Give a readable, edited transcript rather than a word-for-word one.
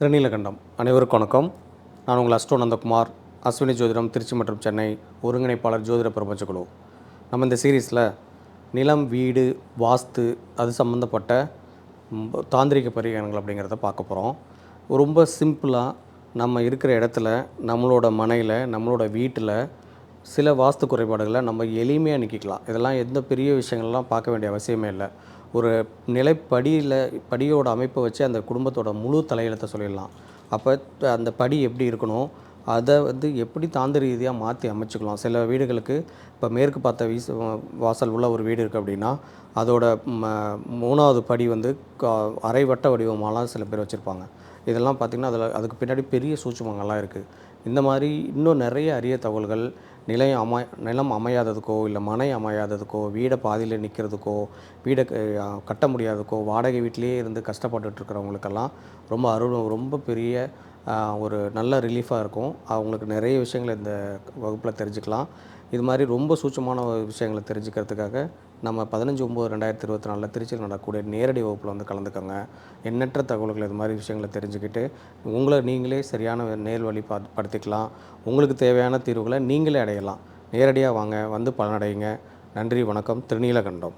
திருநீலகண்டம் அனைவருக்கும் வணக்கம். நான் உங்கள் அஸ்ட்ரோ நந்தகுமார், அஸ்வினி ஜோதிடம் திருச்சி மற்றும் சென்னை ஒருங்கிணைப்பாளர் ஜோதிட பிரபஞ்ச குழு. நம்ம இந்த சீரீஸில் நிலம், வீடு, வாஸ்து அது சம்மந்தப்பட்ட தாந்திரிக பரிகாரங்கள் அப்படிங்கிறத பார்க்க போகிறோம். ரொம்ப சிம்பிளாக நம்ம இருக்கிற இடத்துல, நம்மளோட மனையில், நம்மளோட வீட்டில் சில வாஸ்து குறைபாடுகளை நம்ம எளிமையாக நீக்கிக்கலாம். இதெல்லாம் எந்த பெரிய விஷயங்கள்லாம் பார்க்க வேண்டிய அவசியமே இல்லை. ஒரு படியோட அமைப்பை வச்சு அந்த குடும்பத்தோட முழு தலையெழுத்தை சொல்லிடலாம். அப்போ அந்த படி எப்படி இருக்கணும், அதை எப்படி தாந்திர ரீதியாக மாற்றி அமைச்சுக்கலாம். சில வீடுகளுக்கு இப்போ மேற்கு பார்த்த வாசல் உள்ள ஒரு வீடு இருக்குது அப்படின்னா, அதோட 3வது படி அரை வட்ட வடிவமாலாம் சில பேர் வச்சுருப்பாங்க. இதெல்லாம் பார்த்திங்கன்னா அதுக்கு பின்னாடி பெரிய சூட்சுமங்கள்லாம் இருக்குது. இந்த மாதிரி இன்னும் நிறைய அரிய தகவல்கள் நிலம் அமையாததுக்கோ, இல்லை மனை அமையாததுக்கோ, வீடை பாதியில் நிற்கிறதுக்கோ, வீடை கட்ட முடியாததுக்கோ, வாடகை வீட்டிலேயே இருந்து கஷ்டப்பட்டுருக்கிறவங்களுக்கெல்லாம் ரொம்ப பெரிய ஒரு நல்ல ரிலீஃபாக இருக்கும். அவங்களுக்கு நிறைய விஷயங்களை இந்த வகுப்பில் தெரிஞ்சுக்கலாம். இது மாதிரி ரொம்ப சூட்சமான விஷயங்களை தெரிஞ்சுக்கிறதுக்காக நம்ம 15/9/2024 திருச்சியில் நடக்கக்கூடிய நேரடி வகுப்பில் கலந்துக்கோங்க. எண்ணற்ற தகவல்கள் இது மாதிரி விஷயங்களை தெரிஞ்சுக்கிட்டு உங்களை நீங்களே சரியான நேர்வழி படுத்திக்கலாம். உங்களுக்கு தேவையான தீர்வுகளை நீங்களே அடையலாம். நேரடியாக வாங்க, வந்து பலனடையுங்க. நன்றி, வணக்கம். திருநீலகண்டம்.